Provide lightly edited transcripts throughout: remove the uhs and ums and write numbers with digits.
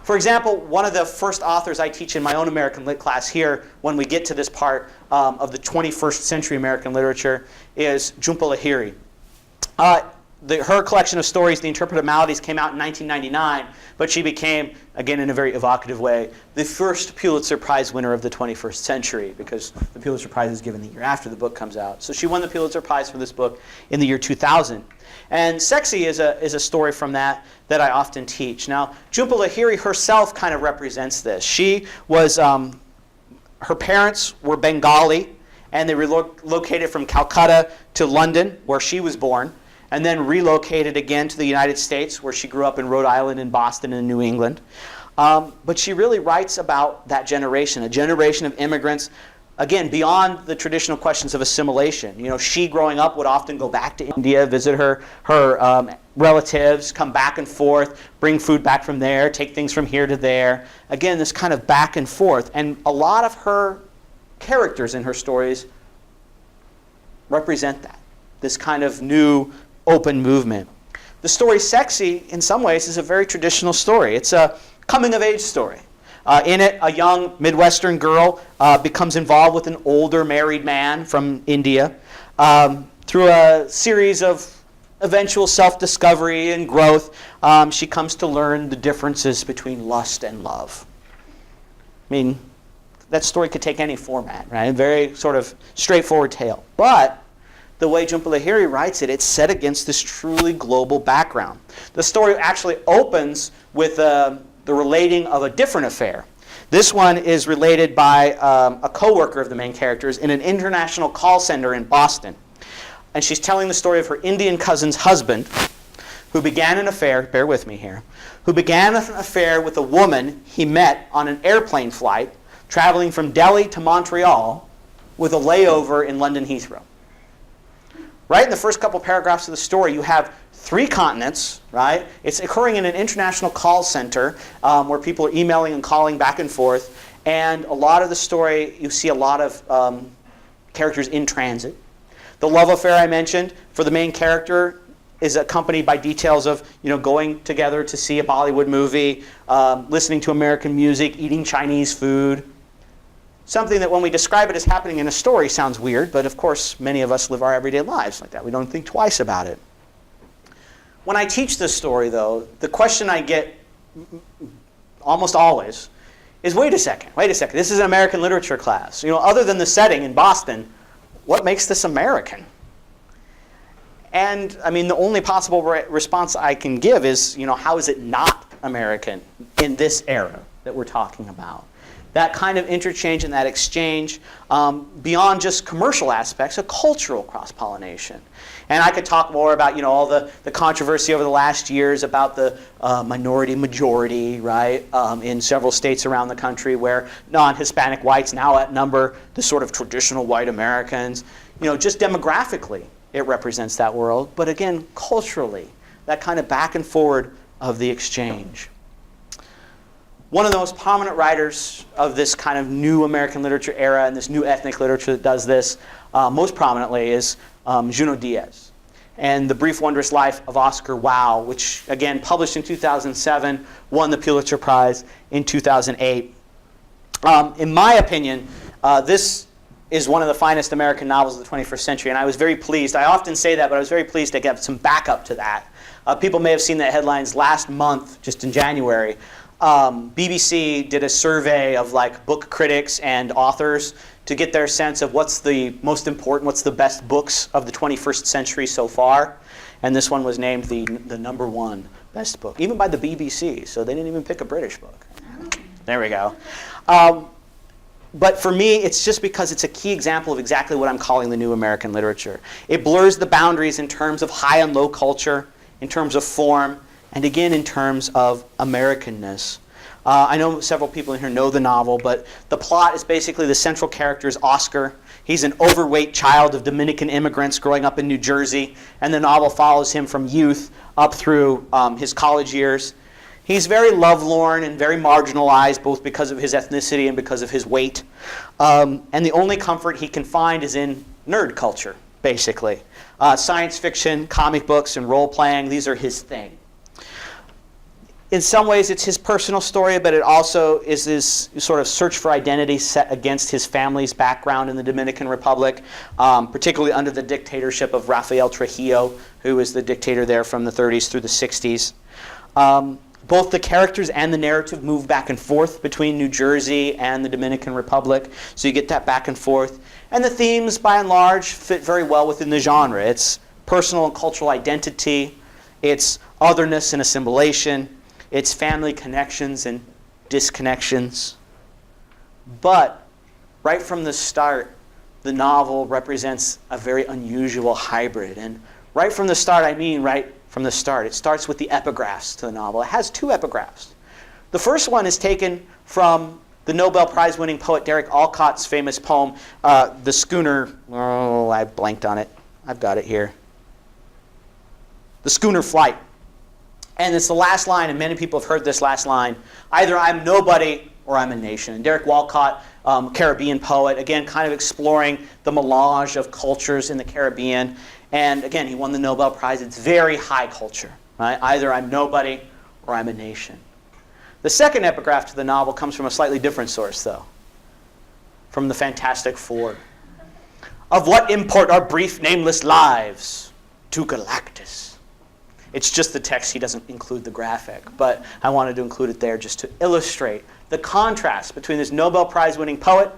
For example, one of the first authors I teach in my own American Lit class here, when we get to this part of the 21st century American literature, is Jhumpa Lahiri. Her collection of stories, The Interpretive Maladies, came out in 1999, but she became, again in a very evocative way, the first Pulitzer Prize winner of the 21st century, because the Pulitzer Prize is given the year after the book comes out. So she won the Pulitzer Prize for this book in the year 2000. And Sexy is a story from that I often teach. Now, Jhumpa Lahiri herself kind of represents this. She was, her parents were Bengali, and they relocated from Calcutta to London, where she was born, and then relocated again to the United States, where she grew up in Rhode Island and Boston and New England. But she really writes about that generation, a generation of immigrants, again, beyond the traditional questions of assimilation. You know, she growing up would often go back to India, visit her relatives, come back and forth, bring food back from there, take things from here to there. Again, this kind of back and forth. And a lot of her characters in her stories represent that, this kind of new open movement. The story Sexy, in some ways, is a very traditional story. It's a coming-of-age story. In it, a young Midwestern girl becomes involved with an older married man from India. Through a series of eventual self-discovery and growth, she comes to learn the differences between lust and love. I mean, that story could take any format, right? A very sort of straightforward tale. But the way Jhumpa Lahiri writes it, it's set against this truly global background. The story actually opens with the relating of a different affair. This one is related by a co-worker of the main characters in an international call center in Boston. And she's telling the story of her Indian cousin's husband, who began an affair, bear with me here, who began an affair with a woman he met on an airplane flight traveling from Delhi to Montreal with a layover in London Heathrow. Right in the first couple paragraphs of the story, you have 3 continents, right? It's occurring in an international call center where people are emailing and calling back and forth. And a lot of the story, you see a lot of characters in transit. The love affair I mentioned for the main character is accompanied by details of, you know, going together to see a Bollywood movie, listening to American music, eating Chinese food. Something that when we describe it as happening in a story sounds weird, but of course many of us live our everyday lives like that. We don't think twice about it. When I teach this story, though, the question I get almost always is, wait a second, this is an American literature class. You know, other than the setting in Boston, what makes this American? And I mean, the only possible response I can give is, you know, how is it not American in this era that we're talking about? That kind of interchange and that exchange, beyond just commercial aspects, a cultural cross-pollination. And I could talk more about, you know, all the controversy over the last years about the minority-majority, right, in several states around the country where non-Hispanic whites now outnumber the sort of traditional white Americans. You know, just demographically, it represents that world. But again, culturally, that kind of back and forward of the exchange. One of the most prominent writers of this kind of new American literature era and this new ethnic literature that does this most prominently is Junot Diaz. And The Brief Wondrous Life of Oscar Wilde, which, again, published in 2007, won the Pulitzer Prize in 2008. In my opinion, this is one of the finest American novels of the 21st century, and I was very pleased. I often say that, but I was very pleased to get some backup to that. People may have seen the headlines last month, just in January. BBC did a survey of like book critics and authors to get their sense of what's the most important, what's the best books of the 21st century so far. And this one was named the #1 best book, even by the BBC, so they didn't even pick a British book. There we go. But for me, it's just because it's a key example of exactly what I'm calling the new American literature. It blurs the boundaries in terms of high and low culture, in terms of form, and again in terms of Americanness. I know several people in here know the novel, but the plot is basically the central character is Oscar. He's an overweight child of Dominican immigrants growing up in New Jersey, and the novel follows him from youth up through his college years. He's very lovelorn and very marginalized, both because of his ethnicity and because of his weight. And the only comfort he can find is in nerd culture, basically. Science fiction, comic books, and role-playing, these are his thing. In some ways, it's his personal story, but it also is this sort of search for identity set against his family's background in the Dominican Republic, particularly under the dictatorship of Rafael Trujillo, who was the dictator there from the 30s through the 60s. Both the characters and the narrative move back and forth between New Jersey and the Dominican Republic, so you get that back and forth. And the themes, by and large, fit very well within the genre. It's personal and cultural identity, it's otherness and assimilation, it's family connections and disconnections. But right from the start, the novel represents a very unusual hybrid. And right from the start, I mean right from the start. It starts with the epigraphs to the novel. It has two epigraphs. The first one is taken from the Nobel Prize-winning poet Derek Alcott's famous poem, The Schooner. Oh, I blanked on it. I've got it here. The Schooner Flight. And it's the last line, and many people have heard this last line. Either I'm nobody or I'm a nation. And Derek Walcott, Caribbean poet, again, kind of exploring the melange of cultures in the Caribbean. And again, he won the Nobel Prize. It's very high culture. Right? Either I'm nobody or I'm a nation. The second epigraph to the novel comes from a slightly different source, though. From the Fantastic Four. Of what import are brief, nameless lives to Galactus? It's just the text. He doesn't include the graphic. But I wanted to include it there just to illustrate the contrast between this Nobel Prize-winning poet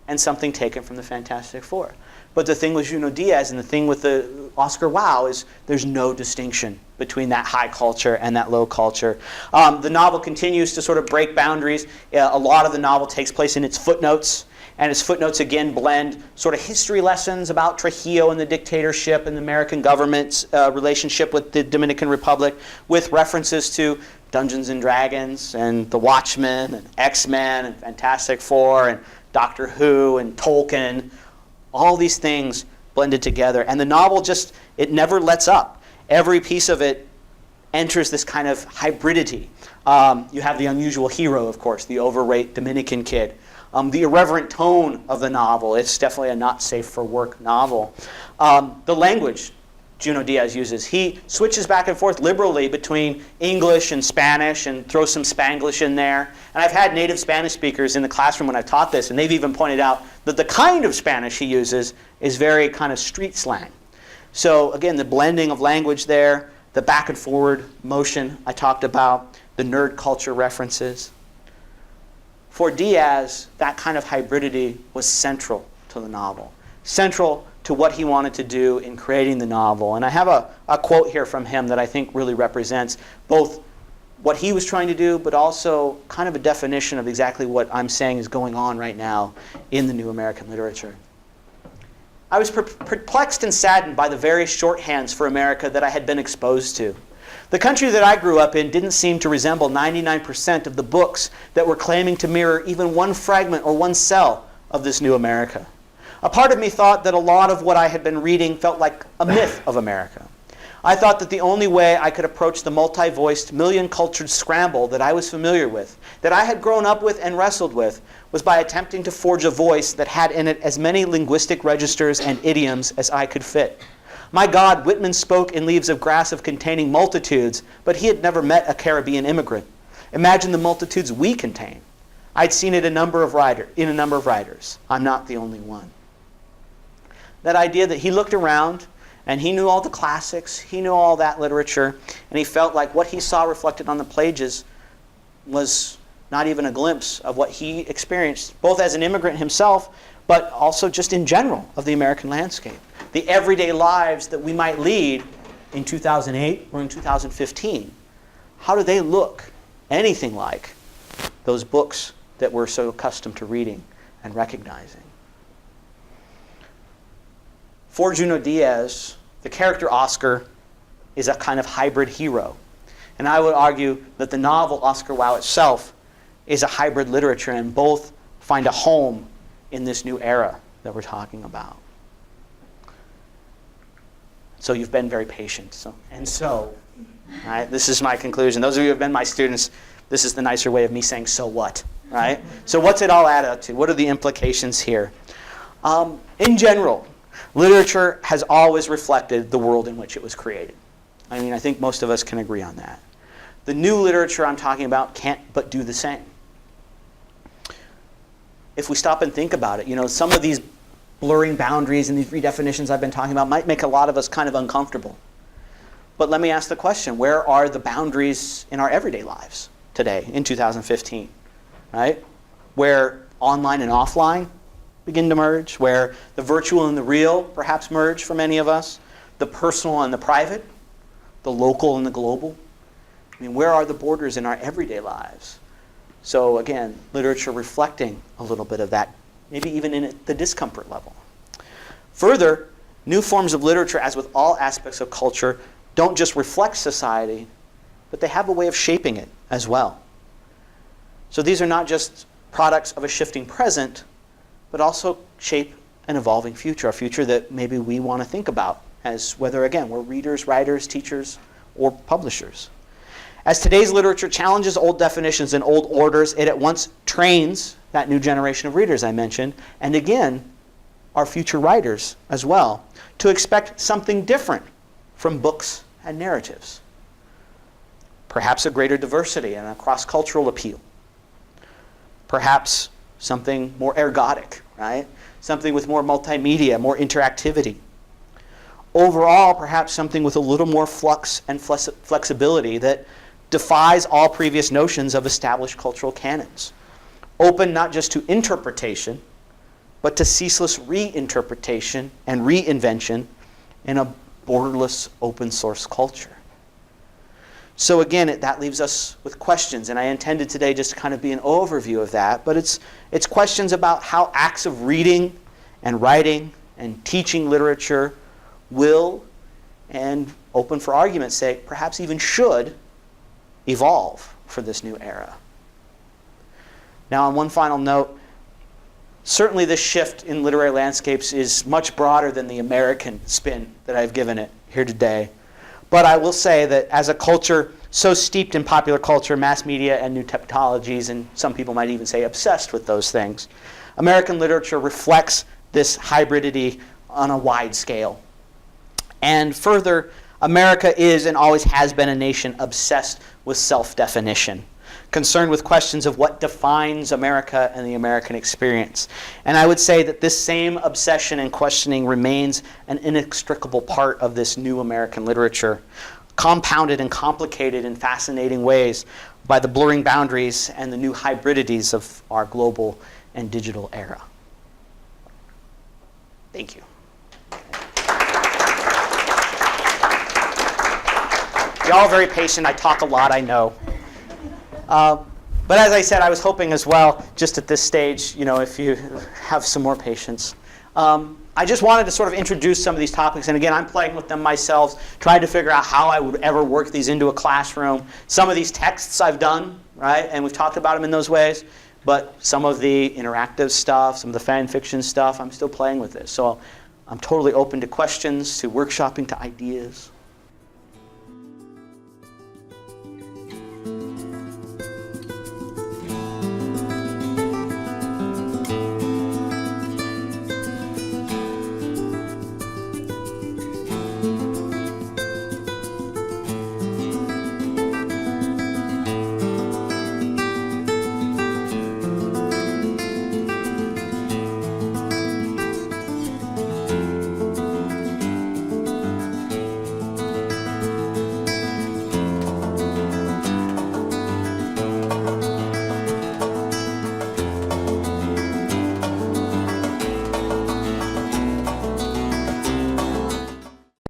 and something taken from the Fantastic Four. But the thing with Junot Diaz and the thing with the Oscar Wilde is there's no distinction between that high culture and that low culture. The novel continues to sort of break boundaries. A lot of the novel takes place in its footnotes. And its footnotes, again, blend sort of history lessons about Trujillo and the dictatorship and the American government's relationship with the Dominican Republic with references to Dungeons and Dragons and The Watchmen and X-Men and Fantastic Four and Doctor Who and Tolkien. All these things blended together. And the novel just, it never lets up. Every piece of it enters this kind of hybridity. You have the unusual hero, of course, the overweight Dominican kid. The irreverent tone of the novel. It's definitely a not safe for work novel. The language Junot Diaz uses. He switches back and forth liberally between English and Spanish and throws some Spanglish in there. And I've had native Spanish speakers in the classroom when I've taught this, and they've even pointed out that the kind of Spanish he uses is very kind of street slang. So again, the blending of language there, the back and forward motion I talked about, the nerd culture references. For Diaz, that kind of hybridity was central to the novel, central to what he wanted to do in creating the novel. And I have a quote here from him that I think really represents both what he was trying to do, but also kind of a definition of exactly what I'm saying is going on right now in the new American literature. I was perplexed and saddened by the various shorthands for America that I had been exposed to. The country that I grew up in didn't seem to resemble 99% of the books that were claiming to mirror even one fragment or one cell of this new America. A part of me thought that a lot of what I had been reading felt like a myth of America. I thought that the only way I could approach the multi-voiced, million-cultured scramble that I was familiar with, that I had grown up with and wrestled with, was by attempting to forge a voice that had in it as many linguistic registers and idioms as I could fit. My God, Whitman spoke in Leaves of Grass of containing multitudes, but he had never met a Caribbean immigrant. Imagine the multitudes we contain. I'd seen it in a number of writers. I'm not the only one. That idea that he looked around and he knew all the classics, he knew all that literature, and he felt like what he saw reflected on the pages was not even a glimpse of what he experienced, both as an immigrant himself, but also just in general of the American landscape. The everyday lives that we might lead in 2008 or in 2015. How do they look anything like those books that we're so accustomed to reading and recognizing? For Junot Diaz, the character Oscar is a kind of hybrid hero. And I would argue that the novel Oscar Wilde itself is a hybrid literature, and both find a home in this new era that we're talking about. So you've been very patient. Right, this is my conclusion. Those of you who have been my students, this is the nicer way of me saying, so what? Right? So what's it all add up to? What are the implications here? In general, Literature has always reflected the world in which it was created. I mean, I think most of us can agree on that. The new literature I'm talking about can't but do the same. If we stop and think about it, some of these blurring boundaries and these redefinitions I've been talking about might make a lot of us kind of uncomfortable. But let me ask the question, where are the boundaries in our everyday lives today, in 2015? Right? Where online and offline begin to merge, where the virtual and the real perhaps merge for many of us, the personal and the private, the local and the global. I mean, where are the borders in our everyday lives? So again, literature reflecting a little bit of that, maybe even in the discomfort level. Further, new forms of literature, as with all aspects of culture, don't just reflect society, but they have a way of shaping it as well. So these are not just products of a shifting present, but also shape an evolving future, a future that maybe we want to think about as whether, again, we're readers, writers, teachers, or publishers. As today's literature challenges old definitions and old orders, it at once trains that new generation of readers I mentioned, and again, our future writers as well, to expect something different from books and narratives. Perhaps a greater diversity and a cross-cultural appeal. Perhaps something more ergodic, right? Something with more multimedia, more interactivity. Overall, perhaps something with a little more flux and flexibility that defies all previous notions of established cultural canons. Open not just to interpretation, but to ceaseless reinterpretation and reinvention in a borderless open source culture. So again, that leaves us with questions, and I intended today just to kind of be an overview of that, but it's questions about how acts of reading and writing and teaching literature will, and open for argument's sake, perhaps even should, evolve for this new era. Now, on one final note, certainly this shift in literary landscapes is much broader than the American spin that I've given it here today. But I will say that as a culture so steeped in popular culture, mass media, and new technologies, and some people might even say obsessed with those things, American literature reflects this hybridity on a wide scale. And further, America is and always has been a nation obsessed with self-definition, concerned with questions of what defines America and the American experience. And I would say that this same obsession and questioning remains an inextricable part of this new American literature, compounded and complicated in fascinating ways by the blurring boundaries and the new hybridities of our global and digital era. Thank you. You're all very patient. I talk a lot, I know. But as I said, I was hoping as well, just at this stage, if you have some more patience. I just wanted to sort of introduce some of these topics. And again, I'm playing with them myself, trying to figure out how I would ever work these into a classroom. Some of these texts I've done, right? And we've talked about them in those ways. But some of the interactive stuff, some of the fan fiction stuff, I'm still playing with this. So I'm totally open to questions, to workshopping, to ideas.